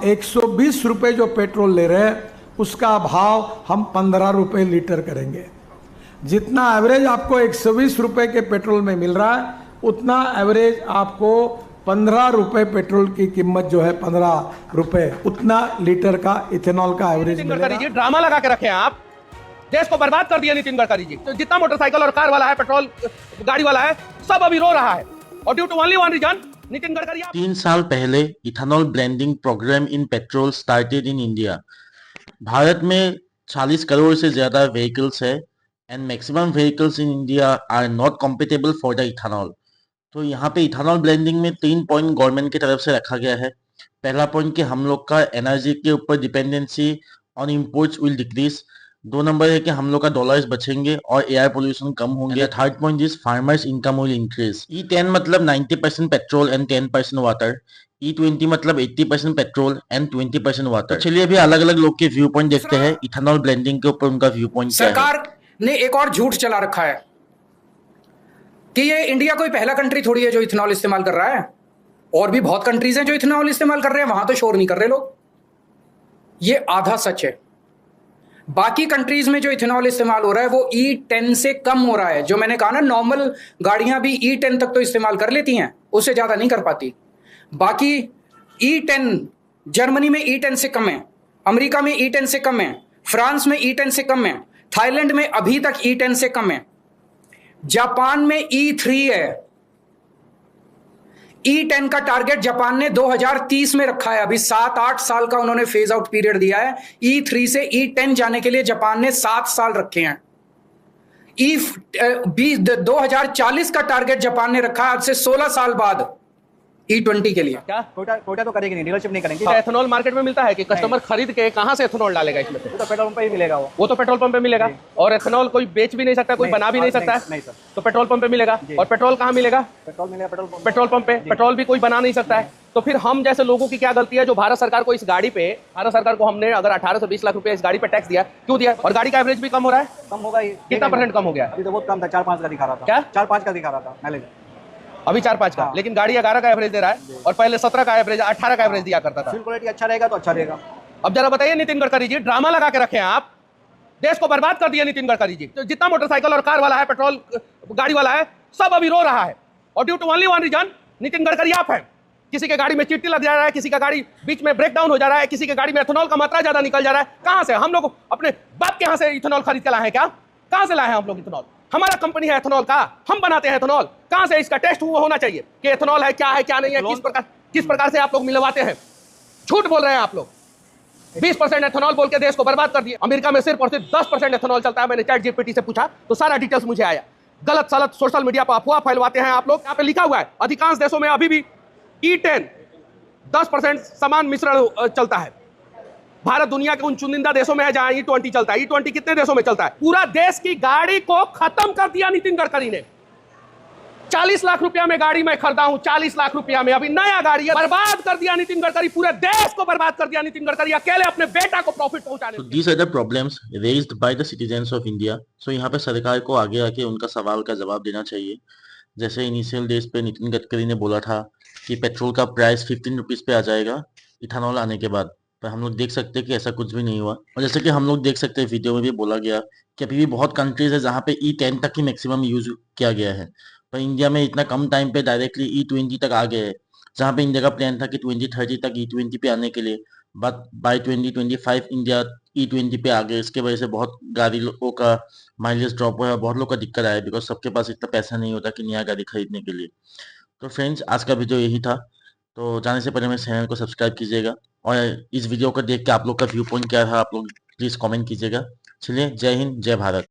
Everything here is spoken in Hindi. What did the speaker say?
120 रुपये जो पेट्रोल ले रहे हैं उसका भाव हम 15 रुपये लीटर करेंगे। जितना एवरेज आपको 120 रुपये के पेट्रोल में मिल रहा है उतना एवरेज आपको 15 रुपये पेट्रोल की कीमत जो है 15 रुपये उतना लीटर का इथेनॉल का एवरेज मिलेगा। ड्रामा लगा के रखे हैं आप, देश को बर्बाद कर दिया नितिन गडकरी जी। तो जितना मोटरसाइकिल और कार वाला है, पेट्रोल गाड़ी वाला है, सब अभी रो रहा है और due to only one reason Nitin Gadkari. 3 साल पहले ethanol blending program in petrol started in India. Bharat में 40 करोड़ से ज्यादा व्हीकल्स है and maximum vehicles in India are not compatible for the ethanol. तो यहाँ पे इथेनॉल ब्लेंडिंग में 3 पॉइंट गवर्नमेंट की तरफ से रखा गया है। पहला पॉइंट कि हम लोग का एनर्जी के ऊपर dependency on imports will decrease. 2 number है कि हम लोग का डॉलर्स बचेंगे और एयर पोल्यूशन कम होंगे। Third point is farmers income will increase. E10 मतलब 90% पेट्रोल एंड 10% वाटर। E20 मतलब 80% पेट्रोल एंड 20% वाटर। तो चलिए अभी अलग अलग लोग के व्यू पॉइंट देखते हैं इथेनॉल ब्लेंडिंग के ऊपर उनका व्यू पॉइंट क्या है। सरकार ने एक और झूठ चला रखा है कि ये इंडिया कोई पहला कंट्री थोड़ी है जो इथेनॉल इस्तेमाल कर रहा है, और भी बहुत कंट्रीज हैं जो इथेनॉल इस्तेमाल कर रहे हैं, वहां तो शोर नहीं कर रहे लोग। ये आधा सच है। बाकी कंट्रीज में जो इथेनॉल इस्तेमाल हो रहा है वो E10 से कम हो रहा है। जो मैंने कहा ना, नॉर्मल गाड़ियां भी E10 तक तो इस्तेमाल कर लेती हैं, उससे ज्यादा नहीं कर पाती। बाकी E10 जर्मनी में E10 से कम है, अमेरिका में E10 से कम है, फ्रांस में E10 से कम है, थाईलैंड में अभी तक E10 से कम है, जापान में E3 है। E10 का टारगेट जापान ने 2030 में रखा है। अभी 7-8 साल का उन्होंने फेज आउट पीरियड दिया है। E3 से E10 जाने के लिए जापान ने 7 साल रखे हैं। 2040 का टारगेट जापान ने रखा है, आज से 16 साल बाद E20 के लिए। क्या कोटा तो करेगी नहीं, डीलरशिप नहीं करेंगे। एथेनॉल मार्केट में मिलता है कि कस्टमर खरीद के कहां से एथेनॉल डालेगा इसमें? तो पेट्रोल पंप पे ही मिलेगा वो तो पेट्रोल पंप पे मिलेगा। और एथेनॉल कोई बेच भी नहीं सकता, कोई बना भी नहीं सकता है। नहीं सर। तो पेट्रोल पंप पे मिलेगा। और पेट्रोल कहाँ मिलेगा? पेट्रोल मिलेगा पेट्रोल पंप पे। पेट्रोल भी कोई बना नहीं सकता है। तो फिर हम जैसे लोगों की क्या गलती है जो भारत सरकार को इस गाड़ी पे, भारत सरकार को हमने अगर 18 से 20 लाख रुपए इस गाड़ी पे टैक्स दिया, क्यों दिया? और गाड़ी का एवरेज भी कम हो रहा है। कम होगा ही। कितना % कम हो गया? अभी तो बहुत कम था, 4-5 का दिखा रहा था। क्या 4-5 का दिखा रहा था माइलेज? अभी 4-5 का। लेकिन गाड़ी 11 का एवरेज दे रहा है और पहले 17 का एवरेज, 18 का एवरेज दिया करता था। फ्यूल क्वालिटी अच्छा रहेगा तो अच्छा रहेगा। अब जरा बताइए नितिन गडकरी जी, ड्रामा लगा के रखे हैं आप, देश को बर्बाद कर दिया नितिन गडकरी जी। तो जितना मोटरसाइकिल और कार वाला है, पेट्रोल गाड़ी वाला है, सब अभी रो रहा है और due to only one reason Nitin Gadkari आप है। किसी के गाड़ी में चिट्टी लग जा रहा है, किसी का गाड़ी बीच में ब्रेक डाउन हो जा रहा है, किसी के गाड़ी में एथेनॉल का मात्रा ज्यादा निकल जा रहा है। कहां से हम लोग अपने बाप के यहां से इथेनॉल खरीद के लाए हैं? क्या कहां से लाए हैं हम लोग इथेनॉल? हमारा कंपनी है एथेनॉल का, हम बनाते हैं एथेनॉल। कहां से इसका टेस्ट हुआ होना चाहिए कि एथेनॉल है क्या नहीं है, किस प्रकार से आप लोग मिलवाते हैं? झूठ बोल रहे हैं आप लोग। 20% एथेनॉल बोल के देश को बर्बाद कर दिया। अमेरिका में सिर्फ और सिर्फ 10% एथेनॉल चलता है। मैंने चैट जीपीटी से पूछा तो सारा डिटेल्स मुझे आया। गलत सलत सोशल मीडिया पर अफवाह फैलवाते हैं आप लोग। यहाँ पे लिखा हुआ है अधिकांश देशों में अभी भी E10 10% समान मिश्रण चलता है। भारत दुनिया के उन चुनिंदा देशों में है जहां E20 चलता है। E20 कितने देशों में चलता है? पूरा देश की गाड़ी को खत्म कर दिया नितिन गडकरी ने। 40 लाख रुपया में गाड़ी में खरीदा हूं, 40 लाख रुपया में। अभी नया गाड़ी है, बर्बाद कर दिया नितिन गडकरी। पूरे देश को बर्बाद कर दिया नितिन गडकरी, अकेले अपने बेटा को प्रॉफिट पहुंचाने। So these are the problems raised by the citizens of India. So यहाँ पे सरकार को आगे आके उनका सवाल का जवाब देना चाहिए। जैसे इनिशियल डेज पे नितिन गडकरी ने बोला था कि पेट्रोल का प्राइस 15 रुपीज पे आ जाएगा इथेनॉल आने के बाद, पर हम लोग देख सकते हैं कि ऐसा कुछ भी नहीं हुआ। और जैसे कि हम लोग देख सकते हैं वीडियो में भी बोला गया कि अभी भी बहुत कंट्रीज है जहाँ पे E10 तक ही मैक्सिमम यूज किया गया है, पर इंडिया में इतना कम टाइम पे डायरेक्टली E20 तक आ गए हैं। जहाँ पे इंडिया का प्लान था कि 2030 तक E20 पे आने के लिए, बट बाय 2025 इंडिया E20 पे आ गए। इसके वजह से बहुत गाड़ी लोगों का माइलेज ड्रॉप हुआ है, बहुत लोग का दिक्कत आया बिकॉज सबके पास इतना पैसा नहीं होता कि नया गाड़ी खरीदने के लिए। तो फ्रेंड्स, आज का वीडियो यही था। तो जाने से पहले मेरे चैनल को सब्सक्राइब कीजिएगा और इस वीडियो को देख के आप लोग का व्यू पॉइंट क्या था आप लोग प्लीज कमेंट कीजिएगा। चलिए, जय हिंद, जय भारत।